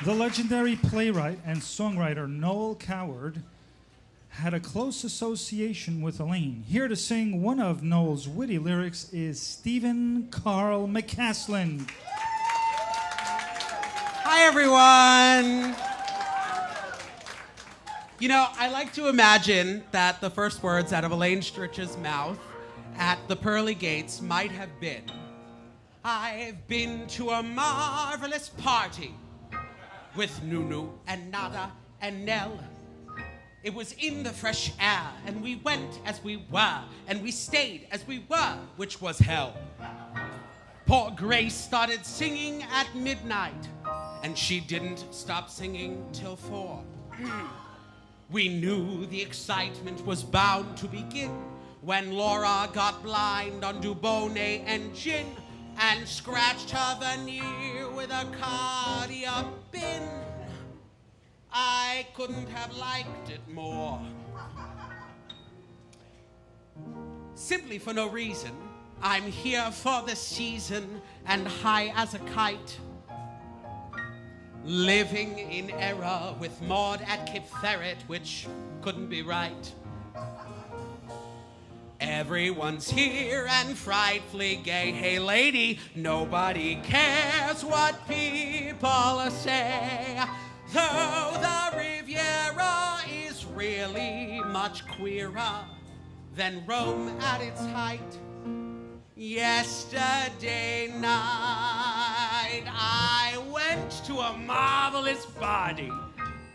The legendary playwright and songwriter Noel Coward had a close association with Elaine. Here to sing one of Noel's witty lyrics is Stephen Carl McCasland. Hi, everyone. You know, I like to imagine that the first words out of Elaine Stritch's mouth at the pearly gates might have been, I've been to a marvelous party with Nunu and Nada and Nell. It was in the fresh air, and we went as we were, and we stayed as we were, which was hell. Poor Grace started singing at midnight, and she didn't stop singing till 4. We knew the excitement was bound to begin when Laura got blind on Dubonnet and gin and scratched her veneer with a cardia bin. I couldn't have liked it more. Simply for no reason, I'm here for the season and high as a kite. Living in error with Maud at Cape Ferret, which couldn't be right. Everyone's here and frightfully gay. Hey lady, nobody cares what people say. Though the Riviera is really much queerer than Rome at its height. Yesterday night, I went to a marvelous party.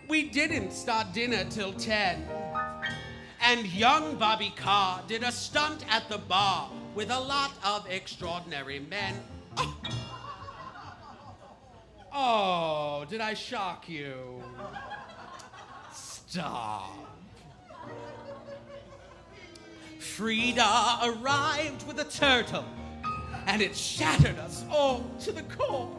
We didn't start dinner till 10. And young Bobby Carr did a stunt at the bar with a lot of extraordinary men. Oh, did I shock you? Stop. Frida arrived with a turtle, and it shattered us all to the core.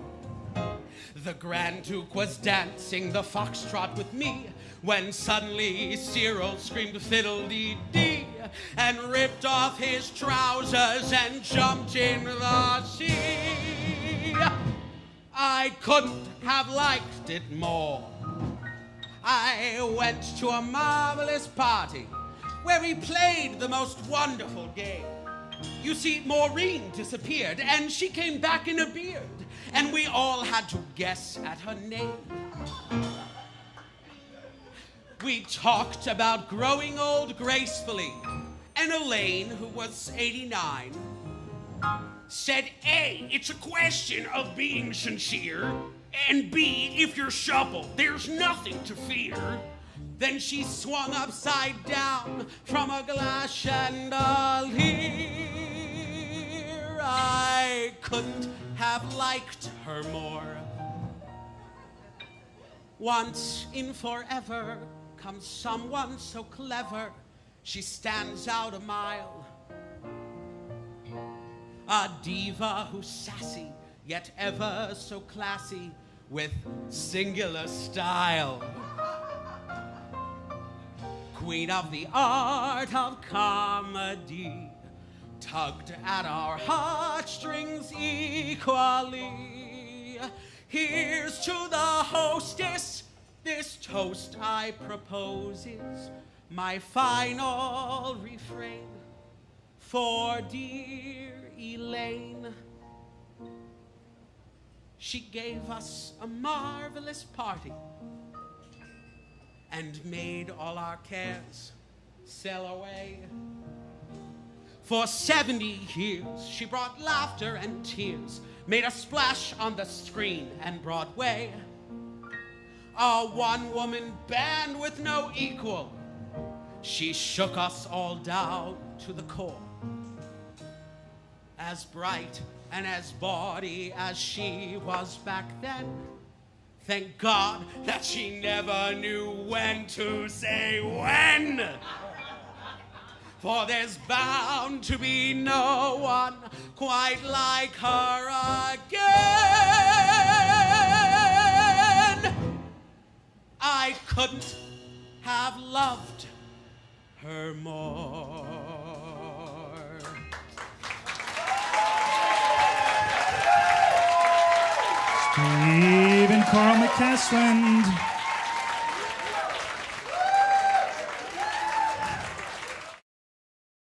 The Grand Duke was dancing the foxtrot with me when suddenly Cyril screamed fiddle-dee-dee and ripped off his trousers and jumped in the sea. I couldn't have liked it more. I went to a marvelous party where we played the most wonderful game. You see, Maureen disappeared, and she came back in a beard, and we all had to guess at her name. We talked about growing old gracefully, and Elaine, who was 89, said, A, it's a question of being sincere, and B, if you're supple, there's nothing to fear. Then she swung upside down from a glass chandelier. I couldn't have liked her more. Once in forever comes someone so clever, she stands out a mile. A diva who's sassy, yet ever so classy, with singular style. Queen of the art of comedy, tugged at our heartstrings equally. Here's to the hostess, this toast I propose is my final refrain for dear Elaine. She gave us a marvelous party and made all our cares sail away. For 70 years, she brought laughter and tears, made a splash on the screen and Broadway. A one-woman band with no equal, she shook us all down to the core. As bright and as bawdy as she was back then, thank God that she never knew when to say when. For there's bound to be no one quite like her again. I couldn't have loved her more. Steve and Carl McCasland.